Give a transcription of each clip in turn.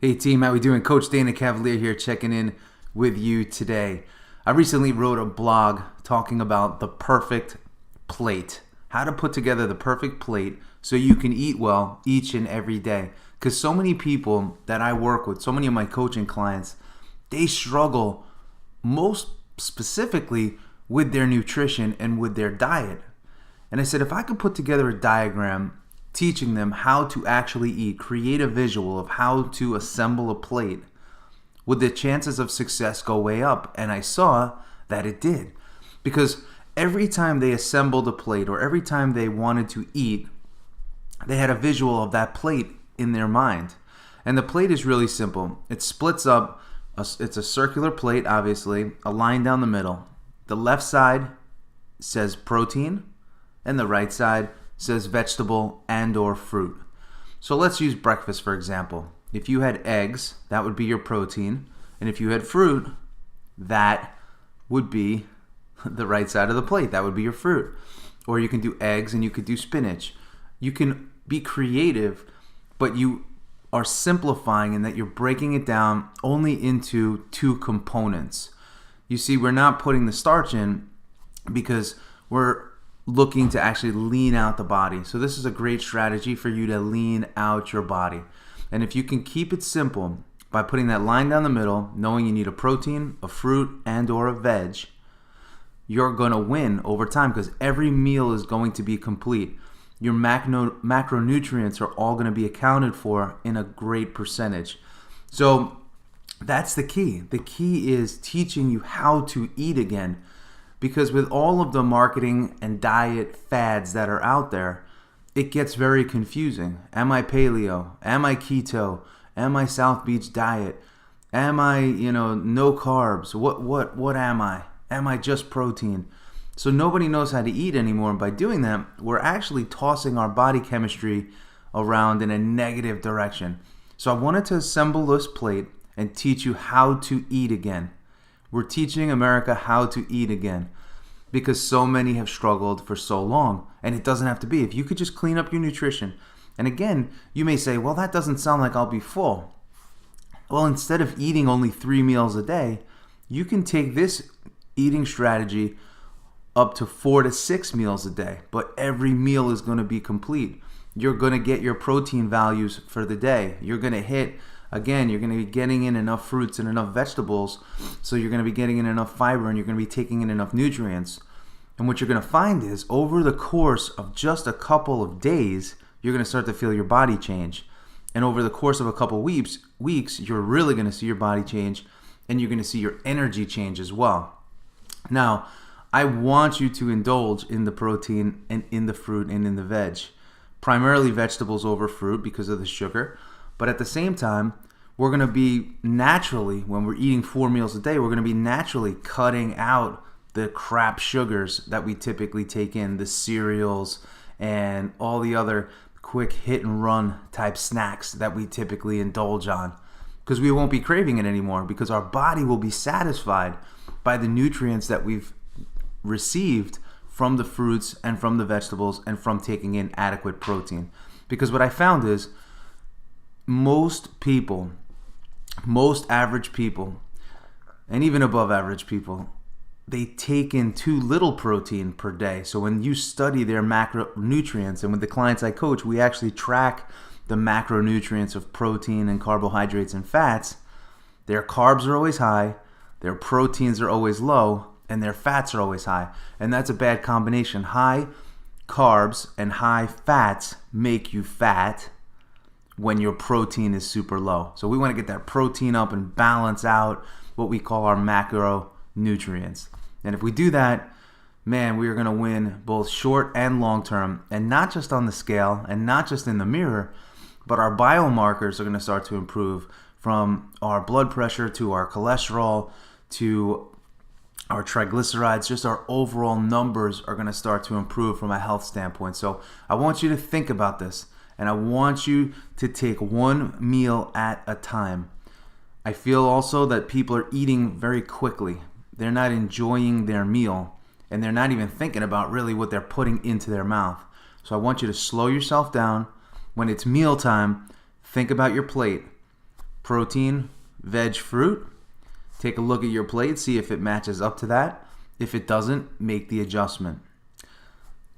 Hey team, how we doing? Coach Dana Cavalier here checking in with you today. I recently wrote a blog talking about the perfect plate. How to put together the perfect plate so you can eat well each and every day. Because so many people that I work with, so many of my coaching clients, they struggle most specifically with their nutrition and with their diet. And I said, if I could put together a diagram teaching them how to actually eat, create a visual of how to assemble a plate, would the chances of success go way up? And I saw that it did. Because every time they assembled a plate or every time they wanted to eat, they had a visual of that plate in their mind. And the plate is really simple. It splits up. It's a circular plate, obviously, a line down the middle. The left side says protein, and the right side says vegetable and or fruit. So let's use breakfast for example. If you had eggs, that would be your protein. And if you had fruit, that would be the right side of the plate. That would be your fruit. Or you can do eggs and you could do spinach. You can be creative, but you are simplifying in that you're breaking it down only into two components. You see, we're not putting the starch in because we're looking to actually lean out the body. So this is a great strategy for you to lean out your body. And if you can keep it simple by putting that line down the middle, knowing you need a protein, a fruit, and or a veg, you're going to win over time because every meal is going to be complete. Your macronutrients are all going to be accounted for in a great percentage. So that's the key. The key is teaching you how to eat again. Because with all of the marketing and diet fads that are out there, it gets very confusing. Am I paleo? Am I keto? Am I South Beach diet? Am I, no carbs? What am I? Am I just protein? So nobody knows how to eat anymore. And by doing that, we're actually tossing our body chemistry around in a negative direction. So I wanted to assemble this plate and teach you how to eat again. We're teaching America how to eat again because so many have struggled for so long. And it doesn't have to be. If you could just clean up your nutrition. And again, you may say, well, that doesn't sound like I'll be full. Well, instead of eating only 3 meals a day, you can take this eating strategy up to 4 to 6 meals a day. But every meal is going to be complete. You're going to get your protein values for the day. You're going to hit. Again, you're going to be getting in enough fruits and enough vegetables, so you're going to be getting in enough fiber and you're going to be taking in enough nutrients. And what you're going to find is over the course of just a couple of days, you're going to start to feel your body change. And over the course of a couple weeks, you're really going to see your body change and you're going to see your energy change as well. Now, I want you to indulge in the protein and in the fruit and in the veg. Primarily vegetables over fruit because of the sugar. But at the same time, we're going to be naturally, when we're eating 4 meals a day, we're going to be naturally cutting out the crap sugars that we typically take in, the cereals and all the other quick hit and run type snacks that we typically indulge on. Because we won't be craving it anymore because our body will be satisfied by the nutrients that we've received from the fruits and from the vegetables and from taking in adequate protein. Because what I found is most average people, and even above average people, they take in too little protein per day. So when you study their macronutrients, and with the clients I coach, we actually track the macronutrients of protein and carbohydrates and fats. Their carbs are always high, their proteins are always low, and their fats are always high. And that's a bad combination. High carbs and high fats make you fat when your protein is super low. So we want to get that protein up and balance out what we call our macronutrients. And if we do that, man, we are going to win both short and long term, and not just on the scale and not just in the mirror, but our biomarkers are going to start to improve, from our blood pressure to our cholesterol to our triglycerides. Just our overall numbers are going to start to improve from a health standpoint. So I want you to think about this. And I want you to take 1 meal at a time. I feel also that people are eating very quickly. They're not enjoying their meal. And they're not even thinking about really what they're putting into their mouth. So I want you to slow yourself down. When it's mealtime, think about your plate. protein, veg, fruit. Take a look at your plate, see if it matches up to that. If it doesn't, make the adjustment.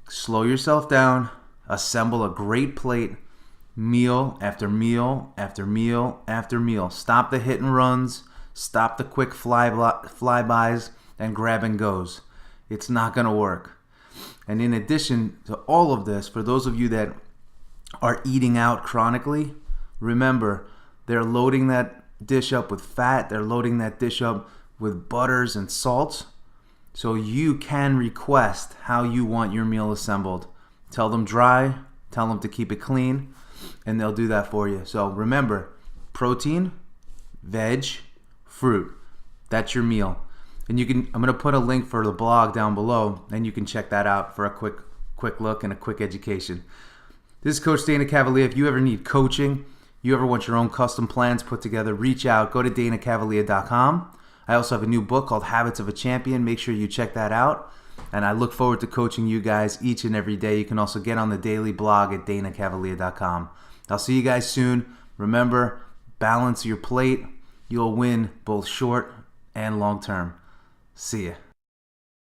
Slow yourself down, assemble a great plate, meal after meal after meal after meal. Stop the hit and runs, stop the quick flybys and grab and goes. It's not going to work. And in addition to all of this, for those of you that are eating out chronically, remember, they're loading that dish up with fat, they're loading that dish up with butters and salts. So you can request how you want your meal assembled. Tell them dry, tell them to keep it clean, and they'll do that for you. So remember, protein, veg, fruit. That's your meal. And I'm going to put a link for the blog down below, and you can check that out for a quick look and a quick education. This is Coach Dana CAVALEA. If you ever need coaching, you ever want your own custom plans put together, reach out. Go to DanaCavalea.com. I also have a new book called Habits of a Champion. Make sure you check that out. And I look forward to coaching you guys each and every day. You can also get on the daily blog at DanaCavalea.com. I'll see you guys soon. Remember, balance your plate. You'll win both short and long term. See ya.